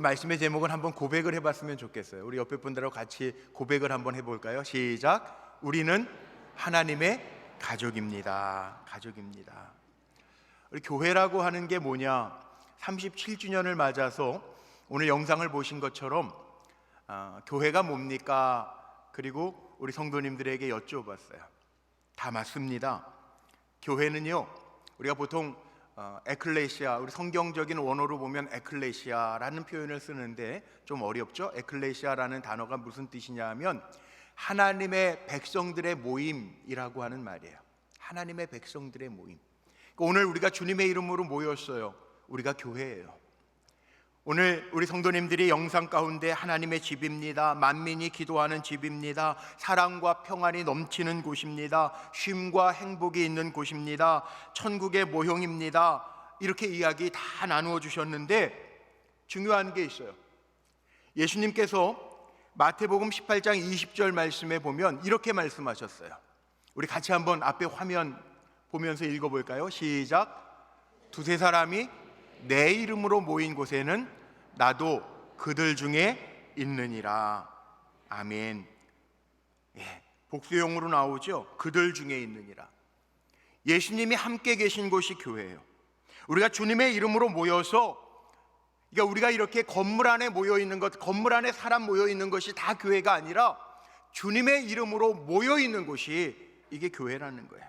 우리 말씀의 제목은 한번 고백을 해봤으면 좋겠어요. 우리 옆에 분들하고 같이 고백을 한번 해볼까요? 시작. 우리는 하나님의 가족입니다. 가족입니다. 우리 교회라고 하는 게 뭐냐? 37주년을 맞아서 오늘 영상을 보신 것처럼 교회가 뭡니까? 그리고 우리 성도님들에게 여쭤봤어요. 다 맞습니다. 교회는요, 우리가 보통 에클레시아, 우리 성경적인 원어로 보면 에클레시아라는 표현을 쓰는데 좀 어렵죠? 에클레시아라는 단어가 무슨 뜻이냐 하면 하나님의 백성들의 모임이라고 하는 말이에요. 하나님의 백성들의 모임. 오늘 우리가 주님의 이름으로 모였어요. 우리가 교회예요. 오늘 우리 성도님들이 영상 가운데 하나님의 집입니다. 만민이 기도하는 집입니다. 사랑과 평안이 넘치는 곳입니다. 쉼과 행복이 있는 곳입니다. 천국의 모형입니다. 이렇게 이야기 다 나누어 주셨는데 중요한 게 있어요. 예수님께서 마태복음 18장 20절 말씀에 보면 이렇게 말씀하셨어요. 우리 같이 한번 앞에 화면 보면서 읽어볼까요? 시작. 두세 사람이 내 이름으로 모인 곳에는 나도 그들 중에 있느니라. 아멘. 복수형으로 나오죠. 그들 중에 있느니라. 예수님이 함께 계신 곳이 교회예요. 우리가 주님의 이름으로 모여서, 그러니까 우리가 이렇게 건물 안에 모여 있는 것, 건물 안에 사람 모여 있는 것이 다 교회가 아니라 주님의 이름으로 모여 있는 곳이 이게 교회라는 거예요.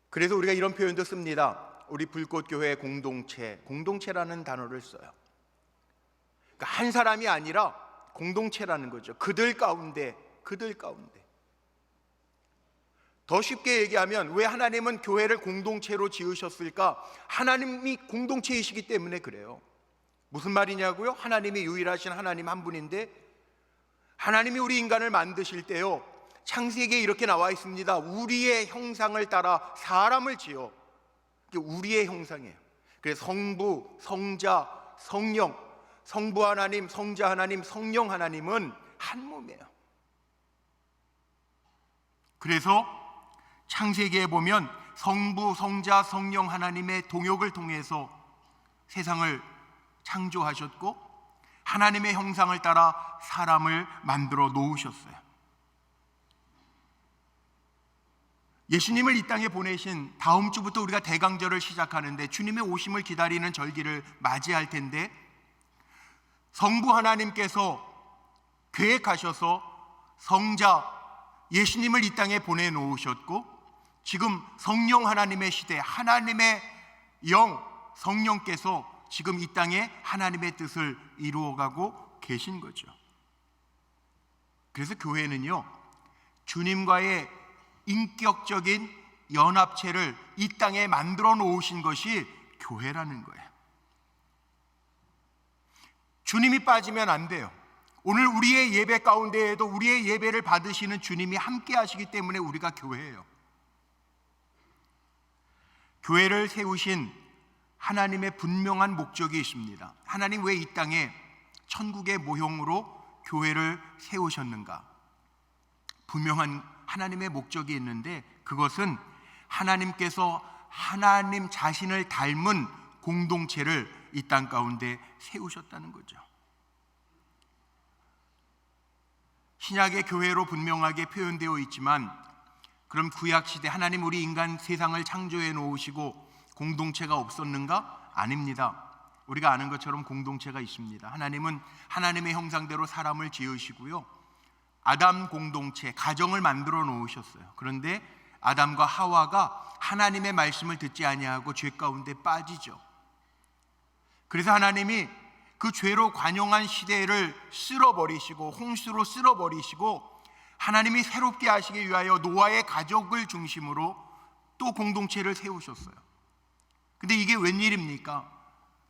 그래서 우리가 이런 표현도 씁니다. 우리 불꽃교회 공동체라는 단어를 써요. 그러니까 한 사람이 아니라 공동체라는 거죠. 그들 가운데. 더 쉽게 얘기하면 왜 하나님은 교회를 공동체로 지으셨을까? 하나님이 공동체이시기 때문에 그래요. 무슨 말이냐고요? 하나님이 유일하신 하나님 한 분인데, 하나님이 우리 인간을 만드실 때요, 창세기에 이렇게 나와 있습니다. 우리의 형상을 따라 사람을 지어. 우리의 형상이에요. 그래서 성부, 성자, 성령, 성부 하나님, 성자 하나님, 성령 하나님은 한 몸이에요. 그래서 창세기에 보면 성부, 성자, 성령 하나님의 동역을 통해서 세상을 창조하셨고 하나님의 형상을 따라 사람을 만들어 놓으셨어요. 예수님을 이 땅에 보내신 다음 주부터 우리가 대강절을 시작하는데 주님의 오심을 기다리는 절기를 맞이할 텐데, 성부 하나님께서 계획하셔서 성자 예수님을 이 땅에 보내놓으셨고, 지금 성령 하나님의 시대, 하나님의 영 성령께서 지금 이 땅에 하나님의 뜻을 이루어가고 계신 거죠. 그래서 교회는요, 주님과의 인격적인 연합체를 이 땅에 만들어 놓으신 것이 교회라는 거예요. 주님이 빠지면 안 돼요. 오늘 우리의 예배 가운데에도 우리의 예배를 받으시는 주님이 함께 하시기 때문에 우리가 교회예요. 교회를 세우신 하나님의 분명한 목적이 있습니다. 하나님 왜 이 땅에 천국의 모형으로 교회를 세우셨는가? 분명한 하나님의 목적이 있는데, 그것은 하나님께서 하나님 자신을 닮은 공동체를 이 땅 가운데 세우셨다는 거죠. 신약의 교회로 분명하게 표현되어 있지만, 그럼 구약시대 하나님 우리 인간 세상을 창조해 놓으시고 공동체가 없었는가? 아닙니다. 우리가 아는 것처럼 공동체가 있습니다. 하나님은 하나님의 형상대로 사람을 지으시고요, 아담 공동체, 가정을 만들어 놓으셨어요. 그런데 아담과 하와가 하나님의 말씀을 듣지 아니하고 죄 가운데 빠지죠. 그래서 하나님이 그 죄로 관용한 시대를 쓸어버리시고, 홍수로 쓸어버리시고, 하나님이 새롭게 하시기 위하여 노아의 가족을 중심으로 또 공동체를 세우셨어요. 근데 이게 웬일입니까?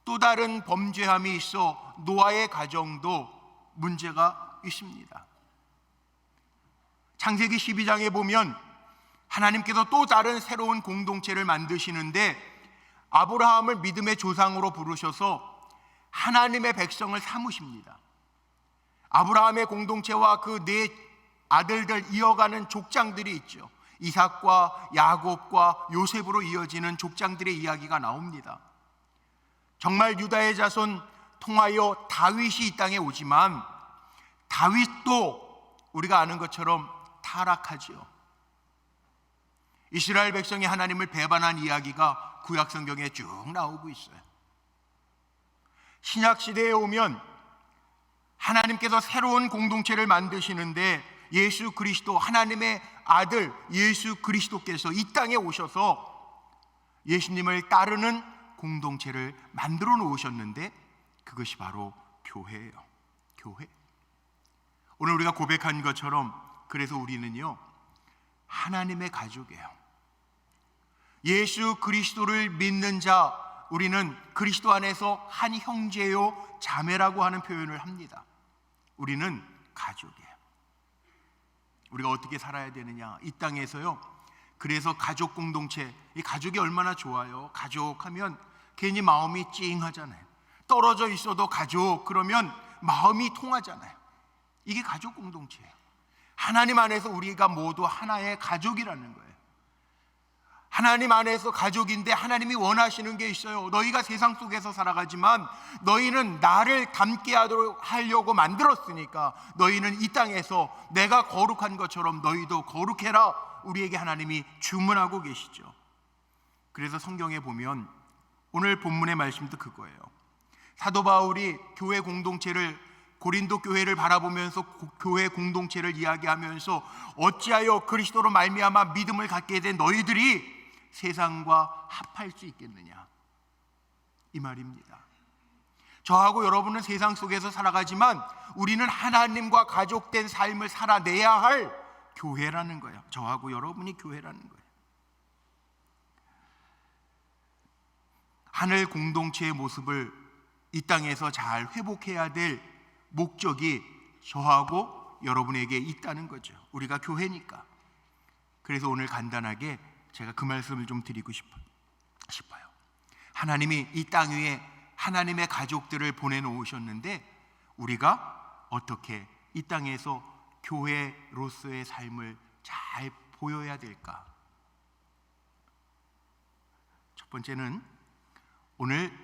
또 다른 범죄함이 있어 노아의 가정도 문제가 있습니다. 창세기 12장에 보면 하나님께서 또 다른 새로운 공동체를 만드시는데, 아브라함을 믿음의 조상으로 부르셔서 하나님의 백성을 삼으십니다. 아브라함의 공동체와 그 네 아들들 이어가는 족장들이 있죠. 이삭과 야곱과 요셉으로 이어지는 족장들의 이야기가 나옵니다. 정말 유다의 자손 통하여 다윗이 이 땅에 오지만 다윗도 우리가 아는 것처럼 타락하지요. 이스라엘 백성이 하나님을 배반한 이야기가 구약 성경에 쭉 나오고 있어요. 신약 시대에 오면 하나님께서 새로운 공동체를 만드시는데 예수 그리스도, 하나님의 아들 예수 그리스도께서 이 땅에 오셔서 예수님을 따르는 공동체를 만들어 놓으셨는데 그것이 바로 교회예요. 교회. 오늘 우리가 고백한 것처럼 그래서 우리는요 하나님의 가족이에요. 예수 그리스도를 믿는 자, 우리는 그리스도 안에서 한 형제요 자매라고 하는 표현을 합니다. 우리는 가족이에요. 우리가 어떻게 살아야 되느냐, 이 땅에서요. 그래서 가족 공동체, 이 가족이 얼마나 좋아요. 가족하면 괜히 마음이 찡하잖아요. 떨어져 있어도 가족 그러면 마음이 통하잖아요. 이게 가족 공동체예요. 하나님 안에서 우리가 모두 하나의 가족이라는 거예요. 하나님 안에서 가족인데 하나님이 원하시는 게 있어요. 너희가 세상 속에서 살아가지만 너희는 나를 닮게 하려고 만들었으니까 너희는 이 땅에서 내가 거룩한 것처럼 너희도 거룩해라, 우리에게 하나님이 주문하고 계시죠. 그래서 성경에 보면 오늘 본문의 말씀도 그거예요. 사도 바울이 교회 공동체를, 고린도 교회를 바라보면서 교회 공동체를 이야기하면서 어찌하여 그리스도로 말미암아 믿음을 갖게 된 너희들이 세상과 합할 수 있겠느냐, 이 말입니다. 저하고 여러분은 세상 속에서 살아가지만 우리는 하나님과 가족된 삶을 살아내야 할 교회라는 거예요. 저하고 여러분이 교회라는 거예요. 하늘 공동체의 모습을 이 땅에서 잘 회복해야 될 목적이 저하고 여러분에게 있다는 거죠. 우리가 교회니까. 그래서 오늘 간단하게 제가 그 말씀을 좀 드리고 싶어요. 하나님이 이 땅 위에 하나님의 가족들을 보내놓으셨는데 우리가 어떻게 이 땅에서 교회로서의 삶을 잘 보여야 될까? 첫 번째는 오늘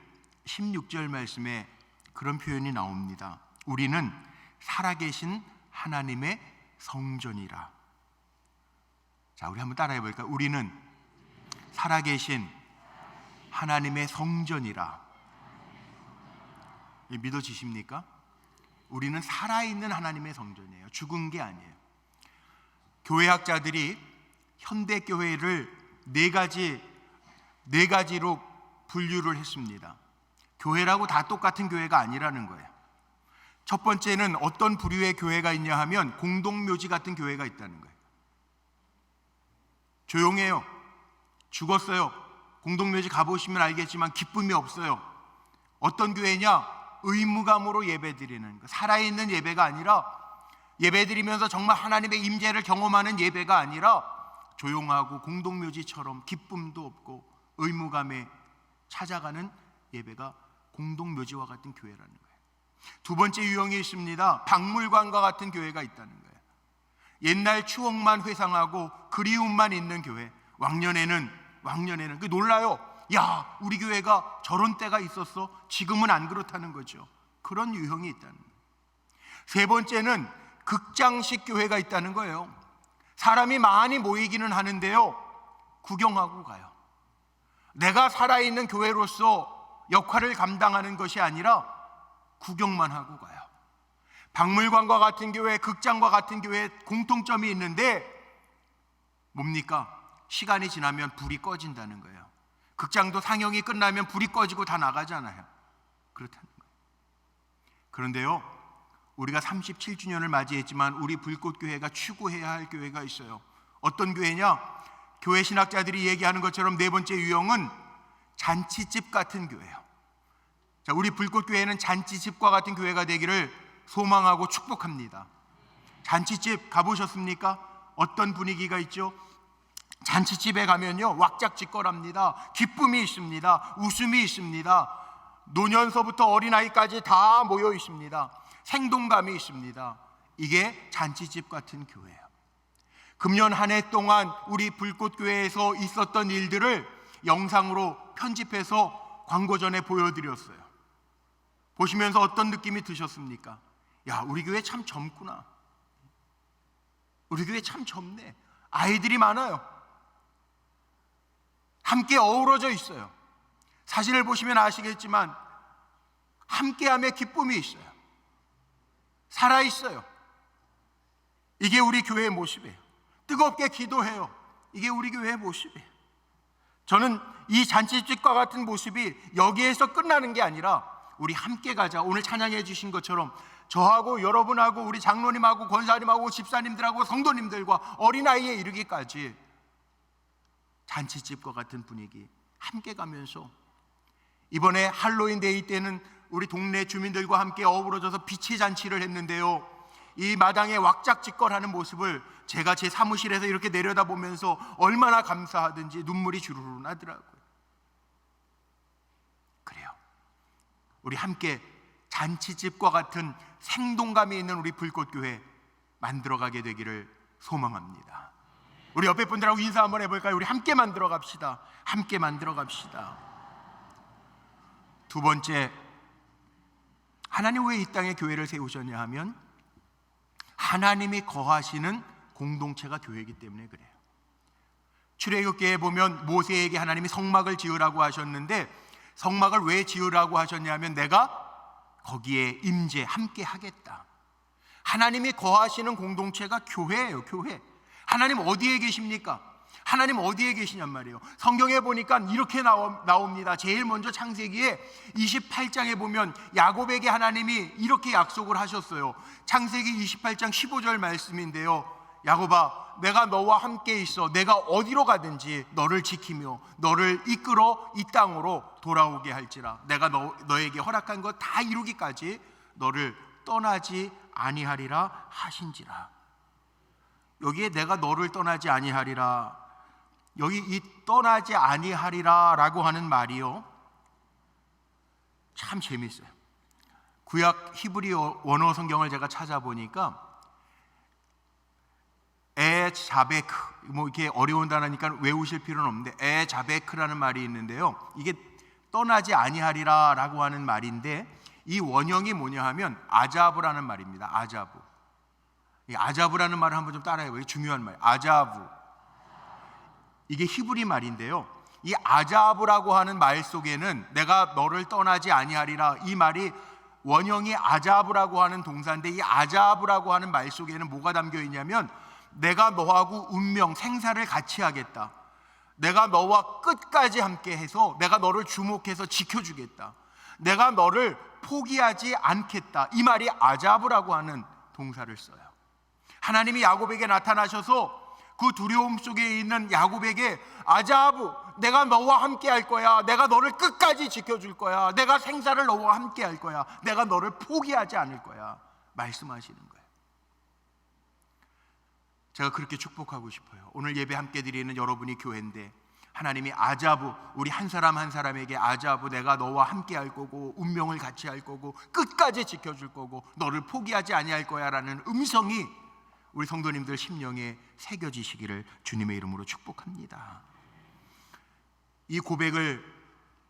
16절 말씀에 그런 표현이 나옵니다. 우리는 살아계신 하나님의 성전이라. 자, 우리 한번 따라해 볼까요? 우리는 살아계신 하나님의 성전이라. 믿어지십니까? 우리는 살아있는 하나님의 성전이에요. 죽은 게 아니에요. 교회학자들이 현대교회를 네 가지로 분류를 했습니다. 교회라고 다 똑같은 교회가 아니라는 거예요. 첫 번째는 어떤 부류의 교회가 있냐 하면 공동묘지 같은 교회가 있다는 거예요. 조용해요. 죽었어요. 공동묘지 가보시면 알겠지만 기쁨이 없어요. 어떤 교회냐? 의무감으로 예배드리는 거. 살아있는 예배가 아니라, 예배드리면서 정말 하나님의 임재를 경험하는 예배가 아니라 조용하고 공동묘지처럼 기쁨도 없고 의무감에 찾아가는 예배가 공동묘지와 같은 교회라는 거예요. 두 번째 유형이 있습니다. 박물관과 같은 교회가 있다는 거예요. 옛날 추억만 회상하고 그리움만 있는 교회. 왕년에는 그 놀라요. 야, 우리 교회가 저런 때가 있었어. 지금은 안 그렇다는 거죠. 그런 유형이 있다는 거예요. 세 번째는 극장식 교회가 있다는 거예요. 사람이 많이 모이기는 하는데요, 구경하고 가요. 내가 살아있는 교회로서 역할을 감당하는 것이 아니라 구경만 하고 가요. 박물관과 같은 교회, 극장과 같은 교회에 공통점이 있는데 뭡니까? 시간이 지나면 불이 꺼진다는 거예요. 극장도 상영이 끝나면 불이 꺼지고 다 나가잖아요. 그렇다는 거예요. 그런데요, 우리가 37주년을 맞이했지만 우리 불꽃교회가 추구해야 할 교회가 있어요. 어떤 교회냐? 교회 신학자들이 얘기하는 것처럼 네 번째 유형은 잔치집 같은 교회예요. 자, 우리 불꽃교회는 잔치집과 같은 교회가 되기를 소망하고 축복합니다. 잔치집 가보셨습니까? 어떤 분위기가 있죠? 잔치집에 가면요, 왁작지껄합니다. 기쁨이 있습니다. 웃음이 있습니다. 노년서부터 어린아이까지 다 모여 있습니다. 생동감이 있습니다. 이게 잔치집 같은 교회예요. 금년 한 해 동안 우리 불꽃교회에서 있었던 일들을 영상으로 편집해서 광고 전에 보여드렸어요. 보시면서 어떤 느낌이 드셨습니까? 야, 우리 교회 참 젊구나. 우리 교회 참 젊네. 아이들이 많아요. 함께 어우러져 있어요. 사진을 보시면 아시겠지만 함께함의 기쁨이 있어요. 살아있어요. 이게 우리 교회의 모습이에요. 뜨겁게 기도해요. 이게 우리 교회의 모습이에요. 저는 이 잔치집과 같은 모습이 여기에서 끝나는 게 아니라 우리 함께 가자. 오늘 찬양해 주신 것처럼 저하고 여러분하고 우리 장로님하고 권사님하고 집사님들하고 성도님들과 어린아이에 이르기까지 잔치집과 같은 분위기 함께 가면서, 이번에 할로윈 데이 때는 우리 동네 주민들과 함께 어우러져서 빛의 잔치를 했는데요, 이 마당에 왁작지껄하는 모습을 제가 제 사무실에서 이렇게 내려다보면서 얼마나 감사하든지 눈물이 주르르 나더라고요. 그래요. 우리 함께 잔치집과 같은 생동감이 있는 우리 불꽃교회 만들어가게 되기를 소망합니다. 우리 옆에 분들하고 인사 한번 해볼까요? 우리 함께 만들어 갑시다. 함께 만들어 갑시다. 두 번째, 하나님 왜 이 땅에 교회를 세우셨냐 하면 하나님이 거하시는 공동체가 교회이기 때문에 그래요. 출애굽기에 보면 모세에게 하나님이 성막을 지으라고 하셨는데 성막을 왜 지으라고 하셨냐면 내가 거기에 임재 함께 하겠다. 하나님이 거하시는 공동체가 교회예요. 교회. 하나님 어디에 계십니까? 하나님 어디에 계시냔 말이에요. 성경에 보니까 이렇게 나옵니다. 제일 먼저 창세기에 28장에 보면 야곱에게 하나님이 이렇게 약속을 하셨어요. 창세기 28장 15절 말씀인데요, 야곱아, 내가 너와 함께 있어. 내가 어디로 가든지 너를 지키며 너를 이끌어 이 땅으로 돌아오게 할지라. 내가 너에게 허락한 것 다 이루기까지 너를 떠나지 아니하리라 하신지라. 여기에 내가 너를 떠나지 아니하리라, 여기 이 떠나지 아니하리라 라고 하는 말이요, 참 재밌어요. 구약 히브리 원어 성경을 제가 찾아보니까 에자베크, 뭐 이렇게 어려운 단어니까 외우실 필요는 없는데 에자베크라는 말이 있는데요, 이게 떠나지 아니하리라 라고 하는 말인데 이 원형이 뭐냐 하면 아자브라는 말입니다. 아자브. 이 아자브라는 말을 한번 좀 따라해봐요. 이게 중요한 말이에요. 아자브. 이게 히브리 말인데요, 이 아자브라고 하는 말 속에는 내가 너를 떠나지 아니하리라, 이 말이 원형이 아자브라고 하는 동사인데 이 아자브라고 하는 말 속에는 뭐가 담겨 있냐면 내가 너하고 운명, 생사를 같이 하겠다. 내가 너와 끝까지 함께 해서 내가 너를 주목해서 지켜주겠다. 내가 너를 포기하지 않겠다. 이 말이 아자브라고 하는 동사를 써요. 하나님이 야곱에게 나타나셔서 그 두려움 속에 있는 야곱에게 아자브, 내가 너와 함께 할 거야. 내가 너를 끝까지 지켜줄 거야. 내가 생사를 너와 함께 할 거야. 내가 너를 포기하지 않을 거야. 말씀하시는 거예요. 제가 그렇게 축복하고 싶어요. 오늘 예배 함께 드리는 여러분이 교회인데 하나님이 아자브, 우리 한 사람 한 사람에게 아자브, 내가 너와 함께 할 거고 운명을 같이 할 거고 끝까지 지켜줄 거고 너를 포기하지 아니할 거야 라는 음성이 우리 성도님들 심령에 새겨지시기를 주님의 이름으로 축복합니다. 이 고백을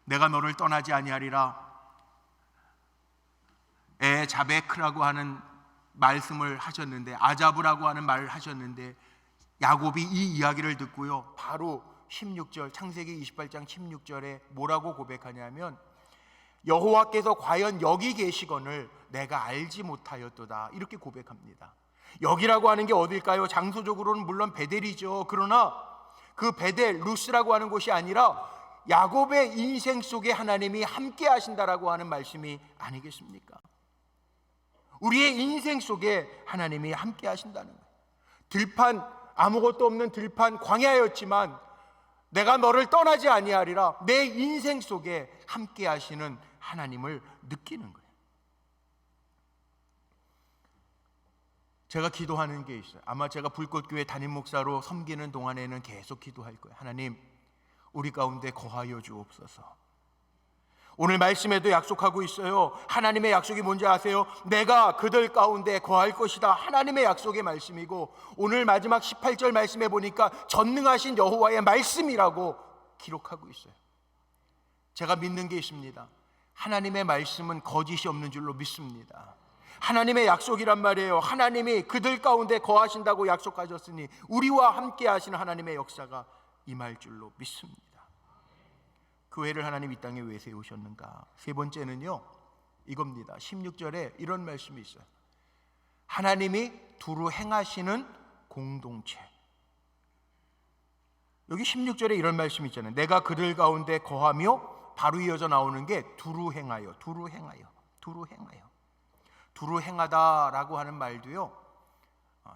내가 너를 떠나지 아니하리라 에자베크라고 하는 말씀을 하셨는데, 아자브라고 하는 말을 하셨는데 야곱이 이 이야기를 듣고요, 바로 16절 창세기 28장 16절에 뭐라고 고백하냐면 여호와께서 과연 여기 계시거늘 내가 알지 못하였도다, 이렇게 고백합니다. 여기라고 하는 게 어딜까요? 장소적으로는 물론 베델이죠. 그러나 그 베델, 루스라고 하는 곳이 아니라 야곱의 인생 속에 하나님이 함께 하신다라고 하는 말씀이 아니겠습니까? 우리의 인생 속에 하나님이 함께 하신다는 거예요. 들판, 아무것도 없는 들판 광야였지만 내가 너를 떠나지 아니하리라, 내 인생 속에 함께 하시는 하나님을 느끼는 거예요. 제가 기도하는 게 있어요. 아마 제가 불꽃교회 담임 목사로 섬기는 동안에는 계속 기도할 거예요. 하나님, 우리 가운데 거하여 주옵소서. 오늘 말씀에도 약속하고 있어요. 하나님의 약속이 뭔지 아세요? 내가 그들 가운데 거할 것이다. 하나님의 약속의 말씀이고, 오늘 마지막 18절 말씀에 보니까 전능하신 여호와의 말씀이라고 기록하고 있어요. 제가 믿는 게 있습니다. 하나님의 말씀은 거짓이 없는 줄로 믿습니다. 하나님의 약속이란 말이에요. 하나님이 그들 가운데 거하신다고 약속하셨으니 우리와 함께 하시는 하나님의 역사가 임할 줄로 믿습니다. 교회를 하나님 이 땅에 왜 세우셨는가? 세 번째는요, 이겁니다. 16절에 이런 말씀이 있어요. 하나님이 두루 행하시는 공동체. 여기 16절에 이런 말씀이 있잖아요. 내가 그들 가운데 거하며, 바로 이어져 나오는 게 두루 행하여, 두루 행하여, 두루 행하여. 두루 행하다라고 하는 말도요,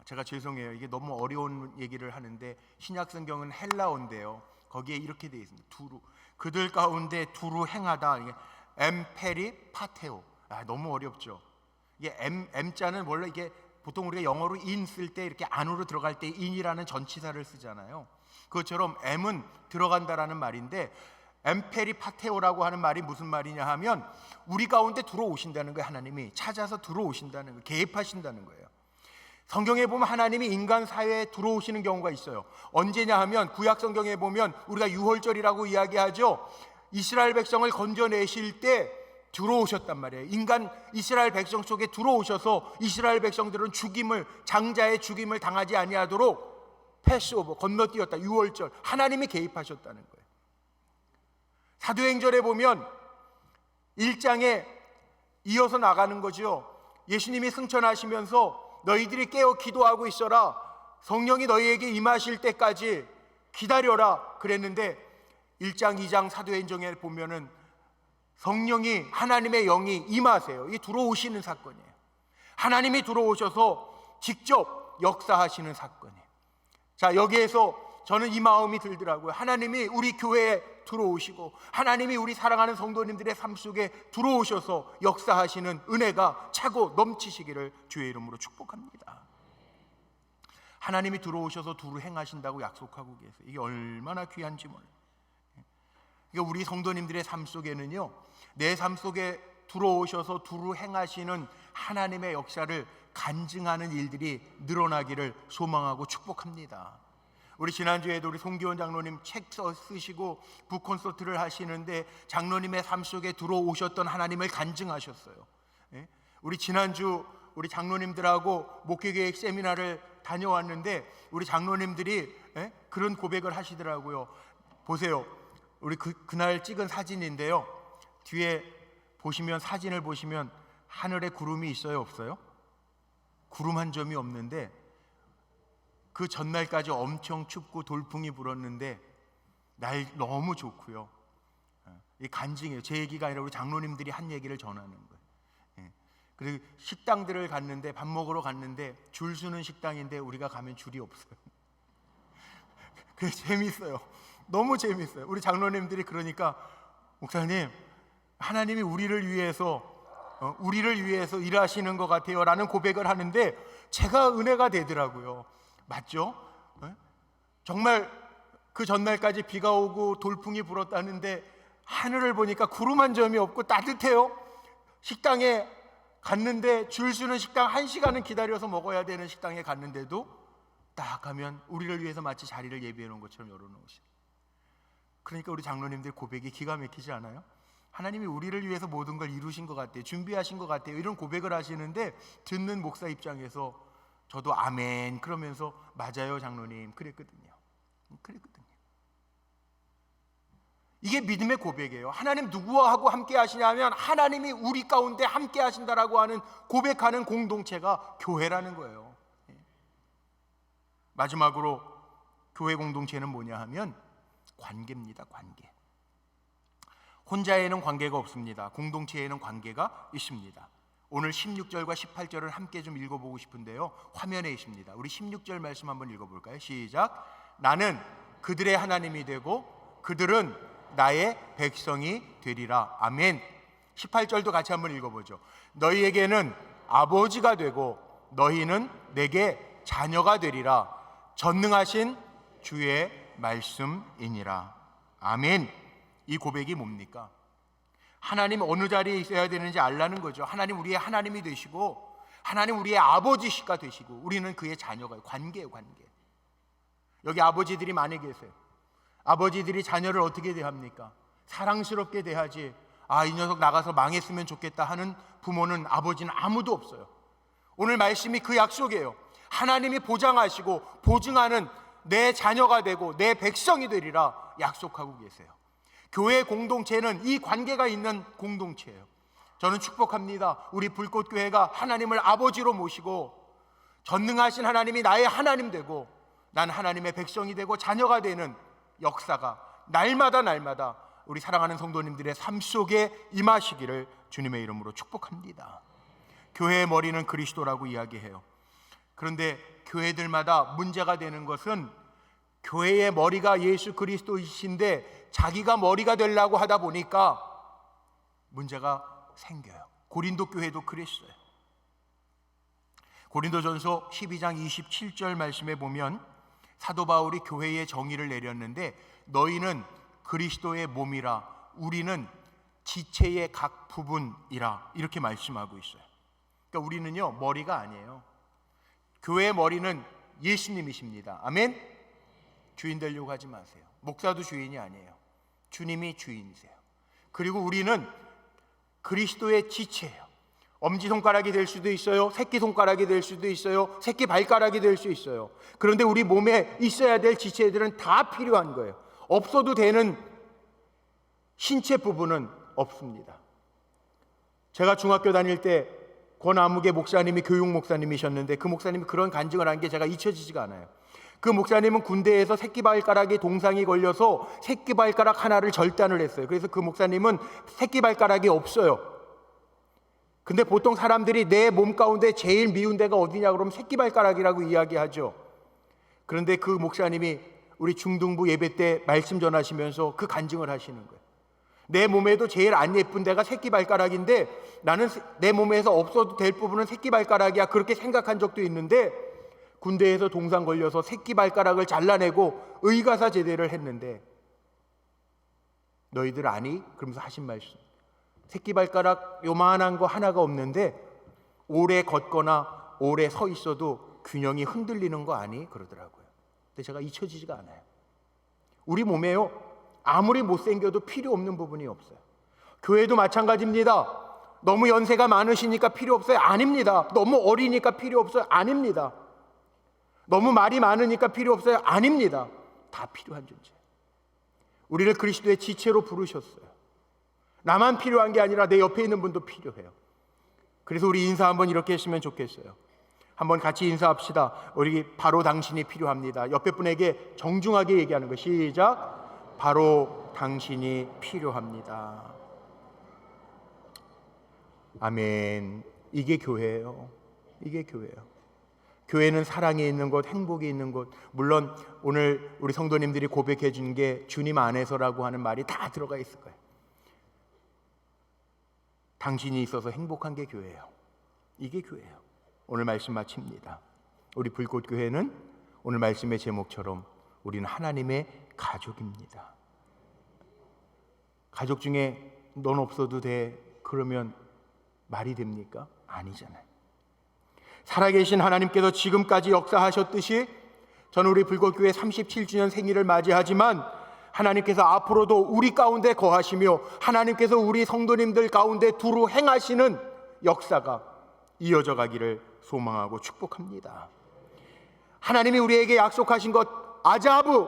제가 죄송해요. 이게 너무 어려운 얘기를 하는데 신약 성경은 헬라어인데요, 거기에 이렇게 되어 있습니다. 두루, 그들 가운데 두루 행하다. 이게 엠페리 파테오. 너무 어렵죠. 이게 M자는 원래 이게 보통 우리가 영어로 in 쓸 때 이렇게 안으로 들어갈 때 in이라는 전치사를 쓰잖아요. 그것처럼 M은 들어간다라는 말인데, 엠페리 파테오라고 하는 말이 무슨 말이냐 하면 우리 가운데 들어오신다는 거예요. 하나님이 찾아서 들어오신다는 거예요. 개입하신다는 거예요. 성경에 보면 하나님이 인간 사회에 들어오시는 경우가 있어요. 언제냐 하면 구약 성경에 보면 우리가 유월절이라고 이야기하죠. 이스라엘 백성을 건져내실 때 들어오셨단 말이에요. 인간 이스라엘 백성 속에 들어오셔서 이스라엘 백성들은 장자의 죽임을 당하지 아니하도록 패스오버, 건너뛰었다. 유월절, 하나님이 개입하셨다는 거예요. 사도행전에 보면 1장에 이어서 나가는 거죠. 예수님이 승천하시면서 너희들이 깨어 기도하고 있어라, 성령이 너희에게 임하실 때까지 기다려라 그랬는데, 1장 2장 사도행전에 보면은 성령이, 하나님의 영이 임하세요. 이 들어오시는 사건이에요. 하나님이 들어오셔서 직접 역사하시는 사건이에요. 자, 여기에서 저는 이 마음이 들더라고요. 하나님이 우리 교회에 들어오시고 하나님이 우리 사랑하는 성도님들의 삶 속에 들어오셔서 역사하시는 은혜가 차고 넘치시기를 주의 이름으로 축복합니다. 하나님이 들어오셔서 두루 행하신다고 약속하고 계세요. 이게 얼마나 귀한지 몰라요. 그러니까 우리 성도님들의 삶 속에는요, 내 삶 속에 들어오셔서 두루 행하시는 하나님의 역사를 간증하는 일들이 늘어나기를 소망하고 축복합니다. 우리 지난주에도 우리 송기원 장로님 책 쓰시고 북콘서트를 하시는데 장로님의 삶 속에 들어오셨던 하나님을 간증하셨어요. 우리 지난주 우리 장로님들하고 목회계획 세미나를 다녀왔는데 우리 장로님들이 그런 고백을 하시더라고요. 보세요. 우리 그날 찍은 사진인데요, 뒤에 보시면, 사진을 보시면 하늘에 구름이 있어요, 없어요? 구름 한 점이 없는데 그 전날까지 엄청 춥고 돌풍이 불었는데 날 너무 좋고요. 이 간증이에요. 제 얘기가 아니라 우리 장로님들이 한 얘기를 전하는 거예요. 그리고 식당들을 갔는데, 밥 먹으러 갔는데 줄 서는 식당인데 우리가 가면 줄이 없어요. 그게 재밌어요. 너무 재밌어요. 우리 장로님들이 그러니까, 목사님, 하나님이 우리를 위해서 일하시는 것 같아요 라는 고백을 하는데 제가 은혜가 되더라고요. 맞죠? 정말 그 전날까지 비가 오고 돌풍이 불었다는데 하늘을 보니까 구름 한 점이 없고 따뜻해요. 식당에 갔는데 줄 서는 식당 1시간은 기다려서 먹어야 되는 식당에 갔는데도 딱 가면 우리를 위해서 마치 자리를 예비해 놓은 것처럼 열어놓으시. 그러니까 우리 장로님들 고백이 기가 막히지 않아요? 하나님이 우리를 위해서 모든 걸 이루신 것 같아요, 준비하신 것 같아요, 이런 고백을 하시는데 듣는 목사 입장에서 저도 아멘 그러면서 맞아요 장로님 그랬거든요. 이게 믿음의 고백이에요. 하나님 누구하고 함께 하시냐면 하나님이 우리 가운데 함께 하신다라고 하는 고백하는 공동체가 교회라는 거예요. 마지막으로 교회 공동체는 뭐냐 하면 관계입니다. 관계. 혼자에는 관계가 없습니다. 공동체에는 관계가 있습니다. 오늘 16절과 18절을 함께 좀 읽어보고 싶은데요, 화면에 있습니다. 우리 16절 말씀 한번 읽어볼까요? 시작. 나는 그들의 하나님이 되고 그들은 나의 백성이 되리라. 아멘. 18절도 같이 한번 읽어보죠. 너희에게는 아버지가 되고 너희는 내게 자녀가 되리라. 전능하신 주의 말씀이니라. 아멘. 이 고백이 뭡니까? 하나님 어느 자리에 있어야 되는지 알라는 거죠. 하나님 우리의 하나님이 되시고 하나님 우리의 아버지시가 되시고 우리는 그의 자녀가, 관계예요. 관계. 여기 아버지들이 많이 계세요. 아버지들이 자녀를 어떻게 대합니까? 사랑스럽게 대하지 이 녀석 나가서 망했으면 좋겠다 하는 부모는, 아버지는 아무도 없어요. 오늘 말씀이 그 약속이에요. 하나님이 보장하시고 보증하는 내 자녀가 되고 내 백성이 되리라 약속하고 계세요. 교회 공동체는 이 관계가 있는 공동체예요. 저는 축복합니다. 우리 불꽃교회가 하나님을 아버지로 모시고 전능하신 하나님이 나의 하나님 되고 난 하나님의 백성이 되고 자녀가 되는 역사가 날마다 우리 사랑하는 성도님들의 삶 속에 임하시기를 주님의 이름으로 축복합니다. 교회의 머리는 그리스도라고 이야기해요. 그런데 교회들마다 문제가 되는 것은 교회의 머리가 예수 그리스도이신데 자기가 머리가 되려고 하다 보니까 문제가 생겨요. 고린도 교회도 그랬어요. 고린도전서 12장 27절 말씀에 보면 사도 바울이 교회에 정의를 내렸는데 너희는 그리스도의 몸이라 우리는 지체의 각 부분이라 이렇게 말씀하고 있어요. 그러니까 우리는요 머리가 아니에요. 교회의 머리는 예수님이십니다. 아멘. 주인 되려고 하지 마세요. 목사도 주인이 아니에요. 주님이 주인이세요. 그리고 우리는 그리스도의 지체예요. 엄지손가락이 될 수도 있어요. 새끼손가락이 될 수도 있어요. 새끼발가락이 될 수 있어요. 그런데 우리 몸에 있어야 될 지체들은 다 필요한 거예요. 없어도 되는 신체 부분은 없습니다. 제가 중학교 다닐 때 권아무개 목사님이 교육 목사님이셨는데 그 목사님이 그런 간증을 한 게 제가 잊혀지지가 않아요. 그 목사님은 군대에서 새끼발가락에 동상이 걸려서 새끼발가락 하나를 절단을 했어요. 그래서 그 목사님은 새끼발가락이 없어요. 근데 보통 사람들이 내 몸 가운데 제일 미운 데가 어디냐 그러면 새끼발가락이라고 이야기하죠. 그런데 그 목사님이 우리 중등부 예배 때 말씀 전하시면서 그 간증을 하시는 거예요. 내 몸에도 제일 안 예쁜 데가 새끼발가락인데 나는 내 몸에서 없어도 될 부분은 새끼발가락이야 그렇게 생각한 적도 있는데 군대에서 동상 걸려서 새끼발가락을 잘라내고 의가사 제대를 했는데 너희들 아니? 그러면서 하신 말씀, 새끼발가락 요만한 거 하나가 없는데 오래 걷거나 오래 서 있어도 균형이 흔들리는 거 아니? 그러더라고요. 근데 제가 잊혀지지가 않아요. 우리 몸에요 아무리 못생겨도 필요 없는 부분이 없어요. 교회도 마찬가지입니다. 너무 연세가 많으시니까 필요 없어요? 아닙니다. 너무 어리니까 필요 없어요? 아닙니다. 너무 말이 많으니까 필요 없어요? 아닙니다. 다 필요한 존재. 우리를 그리스도의 지체로 부르셨어요. 나만 필요한 게 아니라 내 옆에 있는 분도 필요해요. 그래서 우리 인사 한번 이렇게 했으면 좋겠어요. 한번 같이 인사합시다. 우리 바로 당신이 필요합니다. 옆에 분에게 정중하게 얘기하는 거. 시작. 바로 당신이 필요합니다. 아멘. 이게 교회예요. 이게 교회예요. 교회는 사랑이 있는 곳, 행복이 있는 곳. 물론 오늘 우리 성도님들이 고백해 준 게 주님 안에서라고 하는 말이 다 들어가 있을 거예요. 당신이 있어서 행복한 게 교회예요. 이게 교회예요. 오늘 말씀 마칩니다. 우리 불꽃교회는 오늘 말씀의 제목처럼 우리는 하나님의 가족입니다. 가족 중에 넌 없어도 돼 그러면 말이 됩니까? 아니잖아요. 살아계신 하나님께서 지금까지 역사하셨듯이 저는 우리 불꽃교회 37주년 생일을 맞이하지만 하나님께서 앞으로도 우리 가운데 거하시며 하나님께서 우리 성도님들 가운데 두루 행하시는 역사가 이어져 가기를 소망하고 축복합니다. 하나님이 우리에게 약속하신 것 아자부,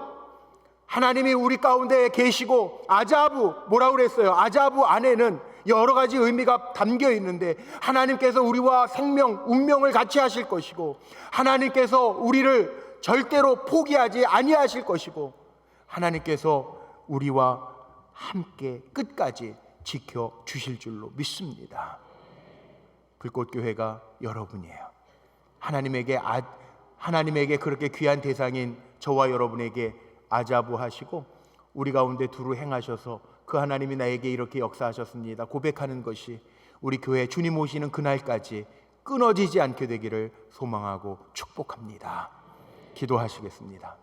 하나님이 우리 가운데 계시고 아자부 뭐라고 그랬어요? 아자부 안에는 여러 가지 의미가 담겨 있는데 하나님께서 우리와 생명, 운명을 같이 하실 것이고 하나님께서 우리를 절대로 포기하지 아니하실 것이고 하나님께서 우리와 함께 끝까지 지켜주실 줄로 믿습니다. 불꽃교회가 여러분이에요. 하나님에게 그렇게 귀한 대상인 저와 여러분에게 아자부하시고 우리 가운데 두루 행하셔서 그 하나님이 나에게 이렇게 역사하셨습니다 고백하는 것이 우리 교회 주님 오시는 그날까지 끊어지지 않게 되기를 소망하고 축복합니다. 기도하시겠습니다.